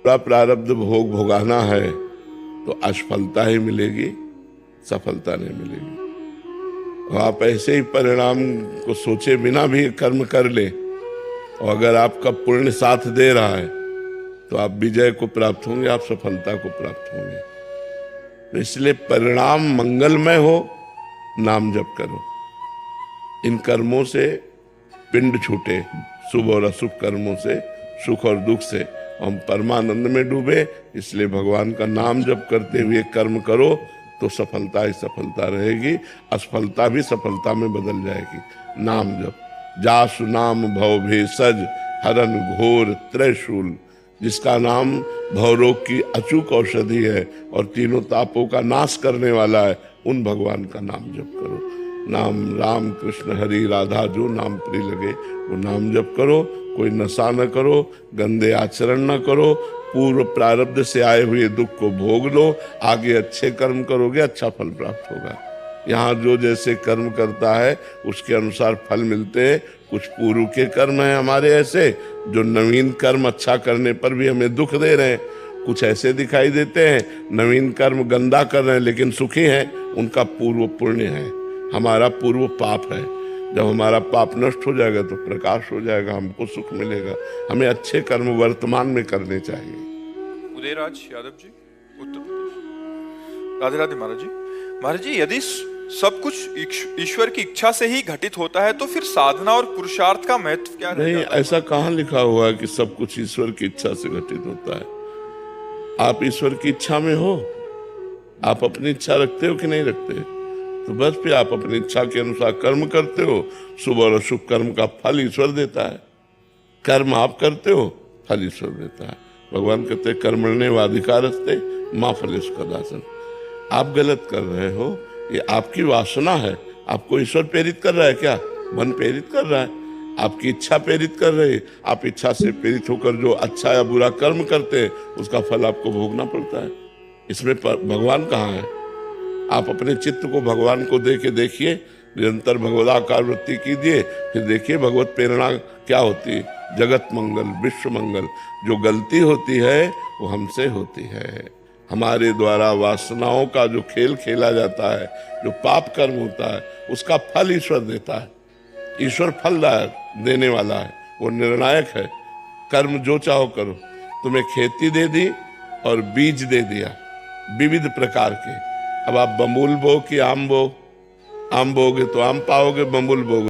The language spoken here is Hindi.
पूरा प्रारब्ध भोग भोगाना है तो असफलता ही मिलेगी, सफलता नहीं मिलेगी। और आप ऐसे ही परिणाम को सोचे बिना भी कर्म कर ले, और अगर आपका पुण्य साथ दे रहा है तो आप विजय को प्राप्त होंगे, आप सफलता को प्राप्त होंगे। तो इसलिए परिणाम मंगलमय हो, नाम जप करो। इन कर्मों से पिंड छूटे, शुभ और अशुभ कर्मों से, सुख और दुख से हम परमानंद में डूबे। इसलिए भगवान का नाम जप करते हुए कर्म करो तो सफलता ही सफलता रहेगी, असफलता भी सफलता में बदल जाएगी। नाम जप। जासु नाम भव भेषज हरन घोर त्रैशूल। जिसका नाम भवरोग की अचूक औषधि है और तीनों तापों का नाश करने वाला है, उन भगवान का नाम जप करो। नाम राम कृष्ण हरि राधा जो नाम प्रिय लगे वो नाम जप करो। कोई नशा न करो, गंदे आचरण न करो, पूर्व प्रारब्ध से आए हुए दुख को भोग लो। आगे अच्छे कर्म करोगे, अच्छा फल प्राप्त होगा। यहाँ जो जैसे कर्म करता है उसके अनुसार फल मिलते हैं। कुछ पूर्व के कर्म हैं हमारे ऐसे जो नवीन कर्म अच्छा करने पर भी हमें दुख दे रहे हैं। कुछ ऐसे दिखाई देते हैं नवीन कर्म गंदा कर रहे हैं लेकिन सुखी हैं, उनका पूर्व पुण्य है, हमारा पूर्व पाप है। जब हमारा पाप नष्ट हो जाएगा तो प्रकाश हो जाएगा, हमको सुख मिलेगा। हमें अच्छे कर्म वर्तमान में करने चाहिए। उदयराज यादव जी, उत्तर प्रदेश। राधे राधे महाराज जी। महाराज जी, यदि सब कुछ ईश्वर की इच्छा से ही घटित होता है तो फिर साधना और पुरुषार्थ का महत्व क्या नहीं, ऐसा कहाँ लिखा हुआ है कि सब कुछ ईश्वर की इच्छा से घटित होता है। आप ईश्वर की इच्छा में हो, आप अपनी इच्छा रखते हो कि नहीं रखते? तो बस फिर आप अपनी इच्छा के अनुसार कर्म करते हो। शुभ और अशुभ कर्म का फल ईश्वर देता है। कर्म आप करते हो, फल ईश्वर देता है। भगवान कहते हैं कर्मण्येवाधिकारस्ते मा फलेषु कदाचन। आप गलत कर रहे हो, ये आपकी वासना है। आपको ईश्वर प्रेरित कर रहा है क्या? मन प्रेरित कर रहा है, आपकी इच्छा प्रेरित कर रही है। आप इच्छा से प्रेरित होकर जो अच्छा या बुरा कर्म करते हैं उसका फल आपको भोगना पड़ता है। इसमें भगवान कहाँ है? आप अपने चित्त को भगवान को दे के देखिए, निरंतर भगवदाकार वृत्ति कीजिए, फिर देखिए भगवत प्रेरणा क्या होती है। जगत मंगल, विश्व मंगल। जो गलती होती है वो हमसे होती है। हमारे द्वारा वासनाओं का जो खेल खेला जाता है, जो पाप कर्म होता है, उसका फल ईश्वर देता है। ईश्वर फल देने वाला है, वो निर्णायक है। कर्म जो चाहो करो। तुम्हें खेती दे दी और बीज दे दिया विविध प्रकार के। अब आप बबूल बो कि आम बो? आम बोगे तो आम पाओगे, बबूल बोगे